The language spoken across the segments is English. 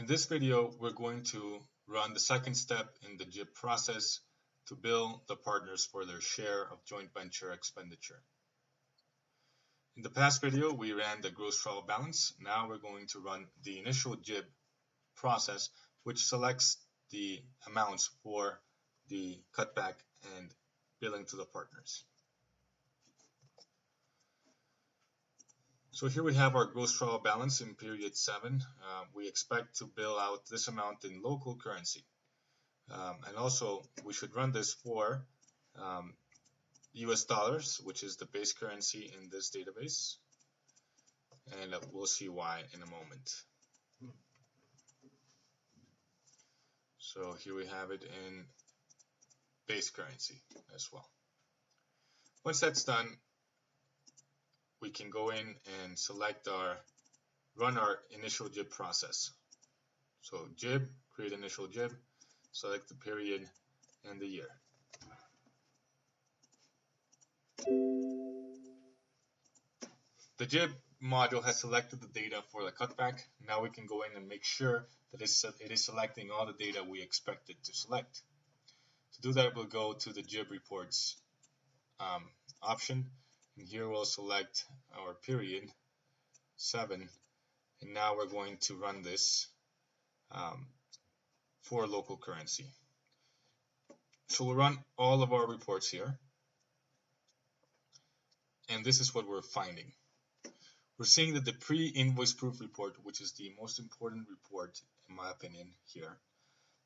In this video, we're going to run the second step in the JIB process to bill the partners for their share of joint venture expenditure. In the past video, we ran the gross trial balance. Now we're going to run the initial JIB process, which selects the amounts for the cutback and billing to the partners. So here we have our gross trial balance in period 7. We expect to bill out this amount in local currency. And also we should run this for US dollars, which is the base currency in this database. And we'll see why in a moment. So here we have it in base currency as well. Once that's done, we can go in and run our initial JIB process. So JIB, create initial JIB, select the period and the year. The JIB module has selected the data for the cutback. Now we can go in and make sure that it is selecting all the data we expect it to select. To do that, we'll go to the JIB reports option. And here we'll select our period 7, and now we're going to run this for local currency. So we'll run all of our reports here, and this is what we're finding. We're seeing that the pre-invoice proof report, which is the most important report in my opinion here,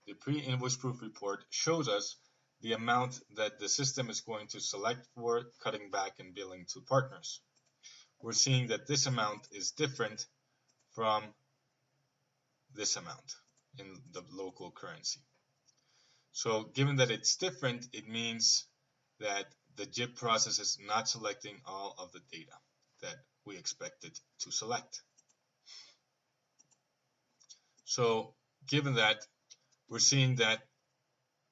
the pre-invoice proof report shows us the amount that the system is going to select for cutting back and billing to partners. We're seeing that this amount is different from this amount in the local currency. So given that it's different, it means that the JIB process is not selecting all of the data that we expect it to select. So given that, we're seeing that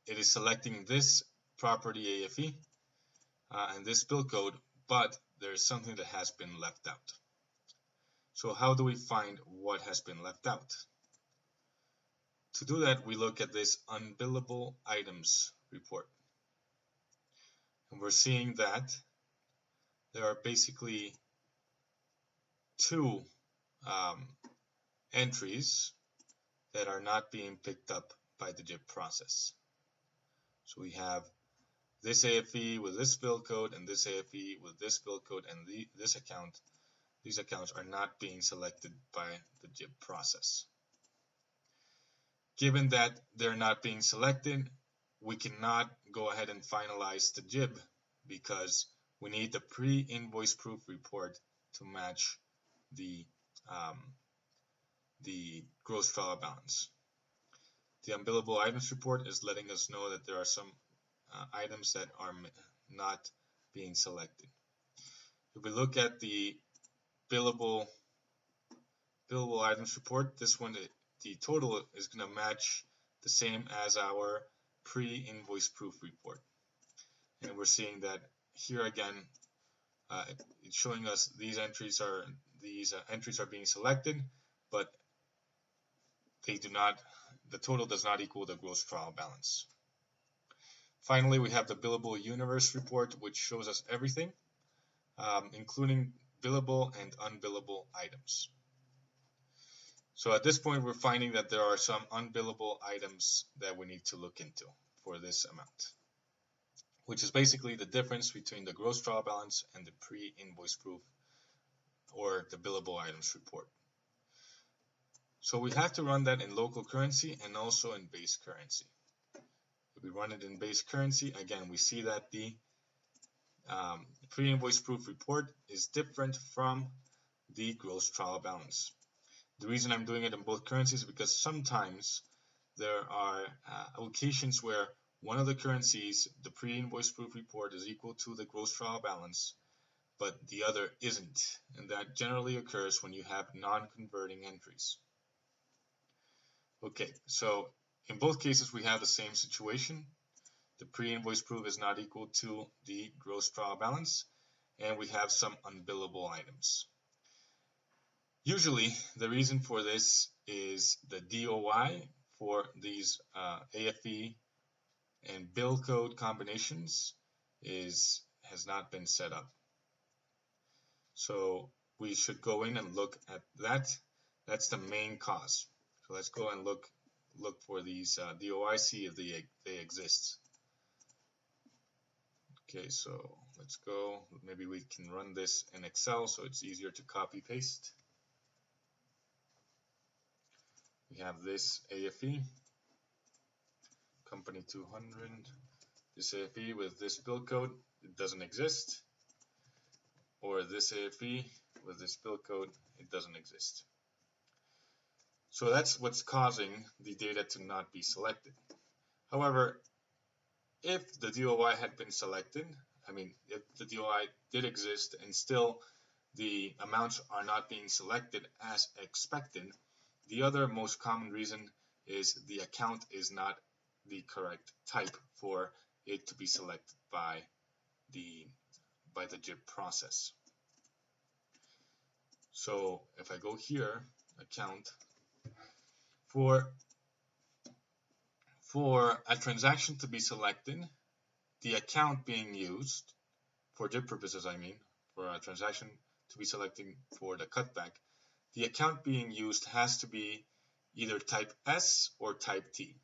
it is selecting this property AFE and this bill code, but there is something that has been left out. So how do we find what has been left out? To do that, we look at this unbillable items report. And we're seeing that there are basically two entries that are not being picked up by the JIB process. So we have this AFE with this bill code and this AFE with this bill code and this account. These accounts are not being selected by the JIB process. Given that they're not being selected, we cannot go ahead and finalize the JIB because we need the pre-invoice proof report to match the gross trial balance. The unbillable items report is letting us know that there are some items that are not being selected. If we look at the billable items report, this one, the total is going to match the same as our pre-invoice proof report. And we're seeing that here again, it's showing us these entries are being selected, but they do not. The total does not equal the gross trial balance. Finally, we have the billable universe report, which shows us everything, including billable and unbillable items. So at this point, we're finding that there are some unbillable items that we need to look into for this amount, which is basically the difference between the gross trial balance and the pre-invoice proof or the billable items report. So we have to run that in local currency and also in base currency. If we run it in base currency, again, we see that the pre-invoice proof report is different from the gross trial balance. The reason I'm doing it in both currencies is because sometimes there are occasions where one of the currencies, the pre-invoice proof report, is equal to the gross trial balance, but the other isn't. And that generally occurs when you have non-converting entries. Okay, so in both cases we have the same situation. The pre-invoice proof is not equal to the gross trial balance, and we have some unbillable items. Usually, the reason for this is the DOI for these AFE and bill code combinations has not been set up. So we should go in and look at that. That's the main cause. So let's go and look for these DOI, see if they exist. Okay, so let's go. Maybe we can run this in Excel so it's easier to copy paste. We have this AFE, company 200. This AFE with this bill code, it doesn't exist. Or this AFE with this bill code, it doesn't exist. So that's what's causing the data to not be selected. However, if the DOI had been selected, I mean, if the DOI did exist and still the amounts are not being selected as expected, the other most common reason is the account is not the correct type for it to be selected by the JIB process. So if I go here, account, for a transaction to be selected, the account being used, for JIB purposes I mean, for a transaction to be selected for the cutback, the account being used has to be either type S or type T.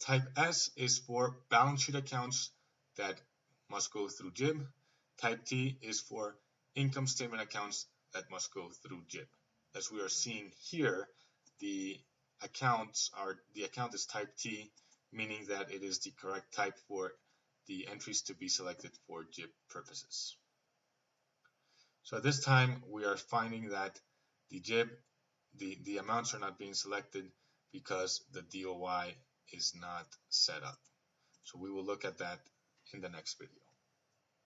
Type S is for balance sheet accounts that must go through JIB. Type T is for income statement accounts that must go through JIB. As we are seeing here, the account is type T, meaning that it is the correct type for the entries to be selected for JIB purposes. So at this time, we are finding that the JIB, the amounts are not being selected because the DOI is not set up. So we will look at that in the next video.